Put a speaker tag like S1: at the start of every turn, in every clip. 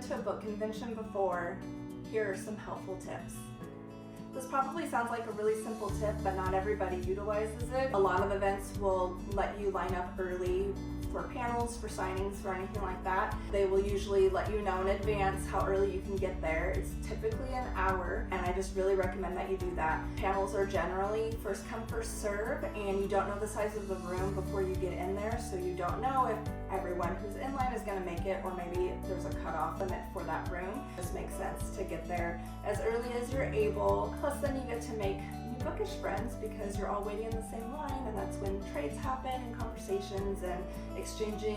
S1: been to a book convention before, here are some helpful tips. This probably sounds like a really simple tip, but not everybody utilizes it. A lot of events will let you line up early for panels, for signings, for anything like that. They will usually let you know in advance how early you can get there. It's typically an hour, and I just really recommend that you do that. Panels are generally first come, first serve, and you don't know the size of the room before you get in there, so you don't know if everyone who's in line is gonna make it, or maybe there's a cutoff limit for that room. It just makes sense to get there as early as you're able. Plus then you get to make new bookish friends because you're all waiting in the same line, and that's when trades happen and conversations and exchanging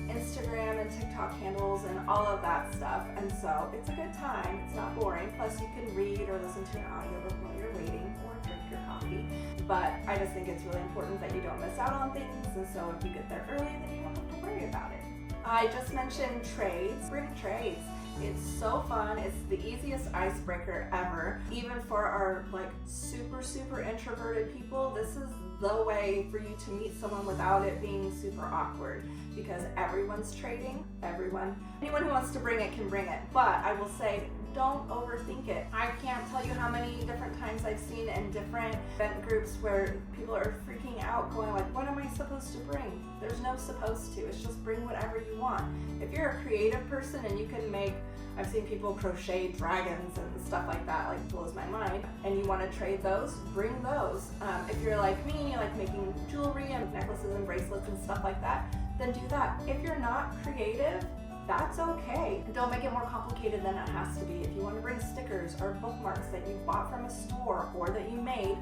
S1: Instagram and TikTok handles and all of that stuff. And so it's a good time, it's not boring. Plus you can read or listen to an audiobook while you're waiting or drink your coffee. But I just think it's really important that you don't miss out on things, and so if you get there early, then you don't have to worry about it. I just mentioned trades. Bring trades. It's so fun. It's the easiest icebreaker ever. Even for our super introverted people, this is the way for you to meet someone without it being super awkward, because everyone's trading. Anyone who wants to bring it can bring it. But I will say, don't overthink it. I can't tell you how many different times I've seen in different event groups where people are freaking out going like, what am I supposed to bring? There's no supposed to, it's just bring whatever you want. If you're a creative person and you can make, I've seen people crochet dragons and stuff like that, like blows my mind, and you want to trade those, bring those. If you're like me, you like making jewelry and necklaces and bracelets and stuff like that, then do that. If you're not creative, that's okay. Don't make it more complicated than it has to be. If you want to bring stickers or bookmarks that you bought from a store or that you made,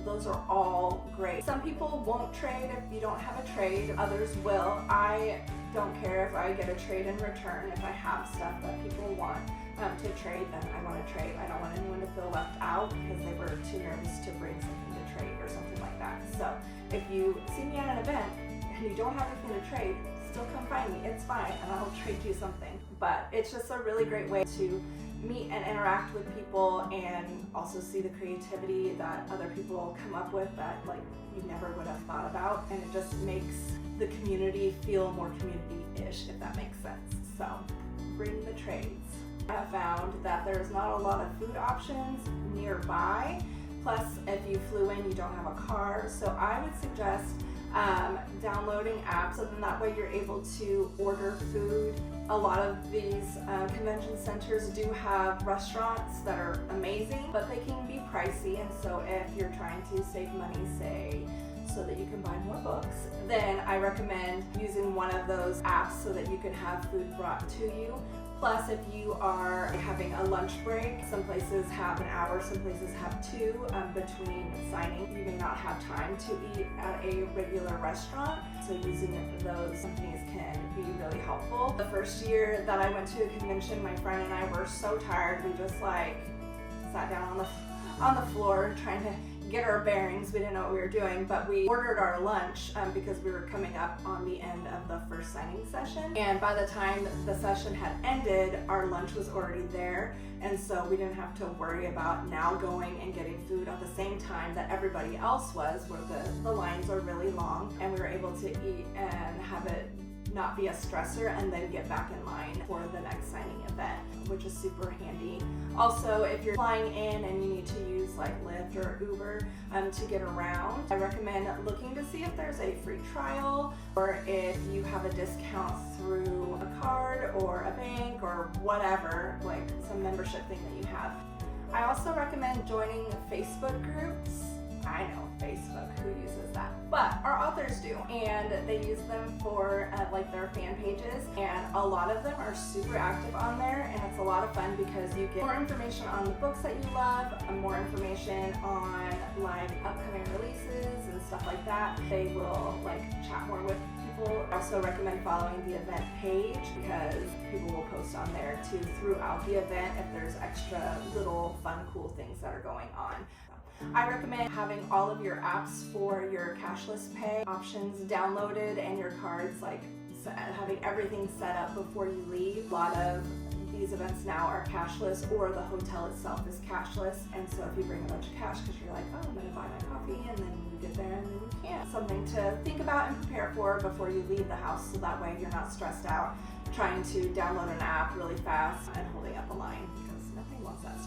S1: those are all great. Some people won't trade if you don't have a trade, others will. I don't care if I get a trade in return. If I have stuff that people want to trade, then I want to trade. I don't want anyone to feel left out because they were too nervous to bring something to trade or something like that. So if you see me at an event and you don't have anything to trade, still come find me, it's fine, and I'll trade you something. But it's just a really great way to meet and interact with people, and also see the creativity that other people come up with that you never would have thought about, and it just makes the community feel more community-ish, if that makes sense. So bring the trades. I have found that there's not a lot of food options nearby, plus if you flew in you don't have a car, so I would suggest downloading apps, and then that way you're able to order food. A lot of these convention centers do have restaurants that are amazing, but they can be pricey, and so if you're trying to save money, say, so that you can buy more books, then I recommend using one of those apps so that you can have food brought to you. Plus, if you are having a lunch break, some places have an hour, some places have two between signing. You may not have time to eat at a regular restaurant, so using those companies can be really helpful. The first year that I went to a convention, my friend and I were so tired, we just sat down on the floor trying to get our bearings. We didn't know what we were doing, but we ordered our lunch because we were coming up on the end of the first signing session, and by the time the session had ended, our lunch was already there, and so we didn't have to worry about now going and getting food at the same time that everybody else was, where the lines are really long, and we were able to eat and have it not be a stressor, and then get back in line for the next signing event, which is super handy. Also, if you're flying in and you need to use Lyft or Uber to get around, I recommend looking to see if there's a free trial, or if you have a discount through a card or a bank or whatever, some membership thing that you have. I also recommend joining Facebook groups. I know Facebook, who uses that? But our authors do, and they use them for their fan pages, and a lot of them are super active on there, and it's a lot of fun because you get more information on the books that you love, and more information on upcoming releases and stuff like that. They will chat more with people. I also recommend following the event page because people will post on there too throughout the event if there's extra little fun, cool things that are going on. I recommend having all of your apps for your cashless pay options downloaded, and your cards, having everything set up before you leave. A lot of these events now are cashless, or the hotel itself is cashless. And so if you bring a bunch of cash because you're like, oh, I'm gonna buy my coffee, and then you get there and then you can't. Something to think about and prepare for before you leave the house, so that way you're not stressed out trying to download an app really fast and holding up a line, because nothing wants that